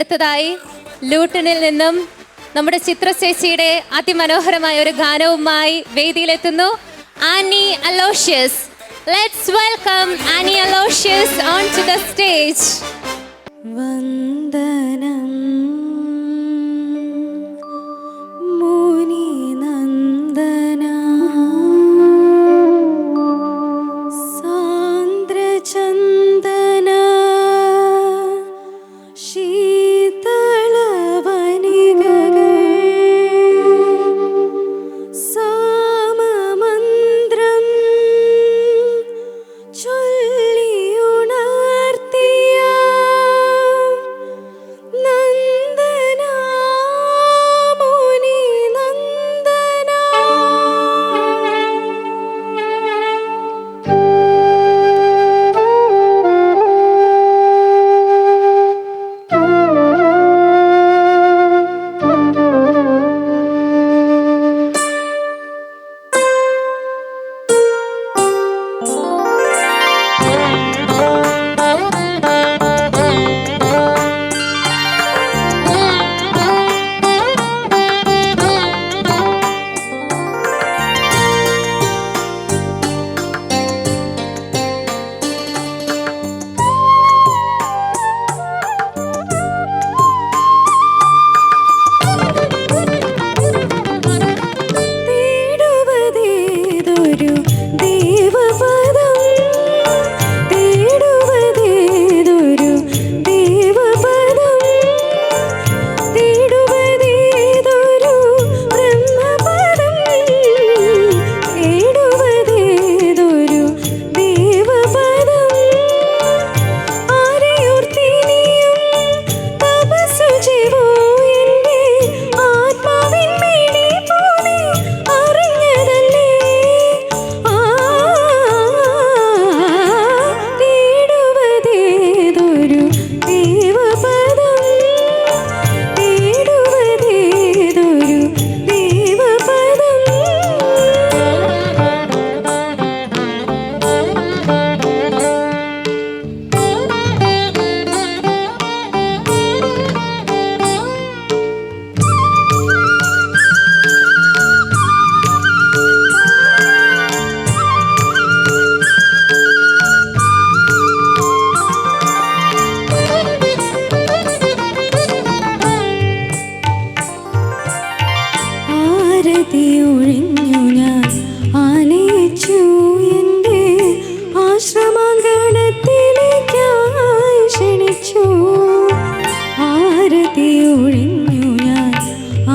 അടുത്തതായി ലൂട്ടണിൽ നിന്നും നമ്മുടെ ചിത്രശേഷിയുടെ അതിമനോഹരമായ ഒരു ഗാനവുമായി വേദിയിലെത്തുന്നു Annie Aloysius. Let's welcome Annie Aloysius onto the stage. വന്ദനം മുനി നന്ദന സാന്ദ്രചന്ദന ശീതളവനികകൾ സാമമന്ത്രം ചൊല്ലിയുണർത്തിയ നന്ദന മുനി നന്ദന. ഒഴിഞ്ഞു ഞാൻ ആനയിച്ചു എൻ്റെ ആശ്രമാങ്കണത്തിലേക്കായി ക്ഷണിച്ചു. ആരതി ഒഴിഞ്ഞു ഞാൻ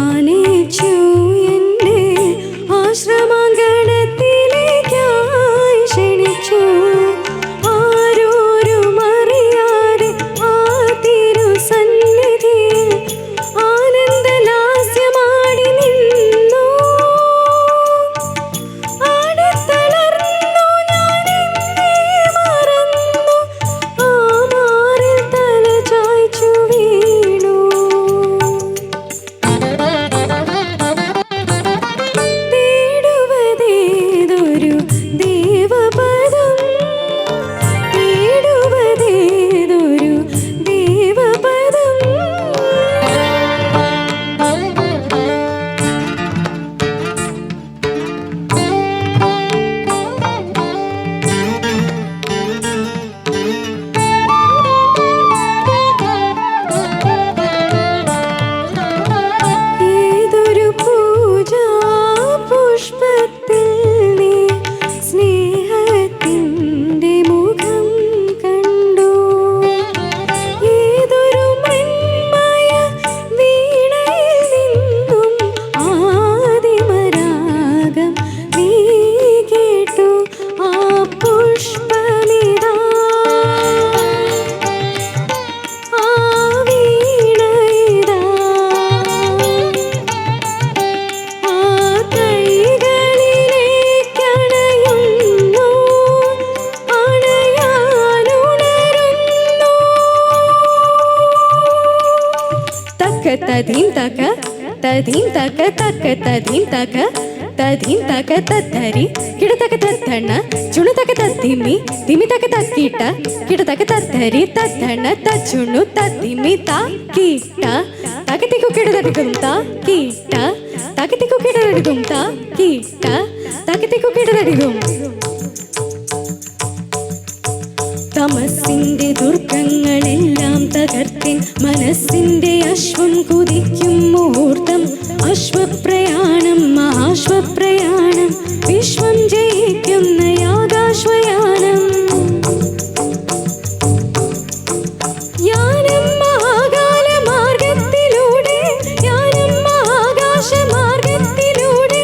ആനയിച്ചു എൻ്റെ ആശ്രമാങ്കണത്തിലേക്കായി ക്ഷണിച്ചു. ആരോരും അറിയാതെ ആ തിരുസന്നിധിയിൽ ആനന്ദലാസ്യമാടി നിന്നു. ആടിത്തളർന്നു ഞാനെന്നെ മറന്നു, ആ മാറിൽ തല ചായ്ച്ചു വീണു. തേടുവതേതൊരു ദേവപദം, തേടുവതേതൊരു ദേവപദം. ഏതൊരു പൂജാ പുഷ്പത്തിൽ നീ സ്നേഹത്തിൻ്റെ മുഖം കണ്ടു. ഏതൊരു മൃണ്മയ വീണയിൽ നിന്നും ആദിമരാഗം നീ കേട്ടു. ആ പുഷ്പമിതാ, ആ വീണയിതാ, ആ കൈകളിലേക്കണയുന്നു, അണയാനുണരുന്നു. തക്ക തദീം തക തദീം തക തക്ക തദീം തക തധീം തക തത്തരി കിടതക തത്തണ്ണ ചുണുതക തത്തിമി തിമി തക തക്കിട്ട കിടതക തത്തരി തത്തണ്ണ തച്ചുണു തത്തിമി ത കീട്ട തകതിക്കു കിടതടിക്കും ത കീട്ട തകതിക്കു കിടതടിക്കും ത കീട്ട തകതിക്കു കിടതടിക്കും തമസിന്റെ ദുർഗങ്ങളെല്ലാം തകർത്തിൻ മനസ്സിന്റെ അശ്വം കുതിക്കും മുഹൂർത്തം അശ്വപ്രയാണം മഹാശ്വപ്രയാണം വിശ്വം ജയിക്കുന്ന യാഗാശ്വയാനം യാനം മഹാകാല മാർഗത്തിലൂടെ യാനം മഹാകാശ മാർഗത്തിലൂടെ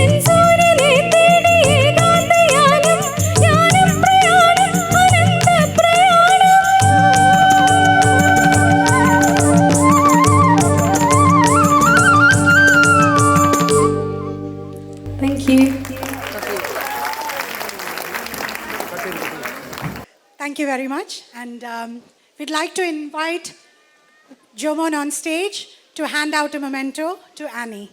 എൻ സൂര്യനെ തേടി ഏകാന്തയാനം യാനം പ്രയാണം അനന്ത പ്രയാണം. Thank you. Thank you very much. And we'd like to invite Jomon on stage to hand out a memento to Annie.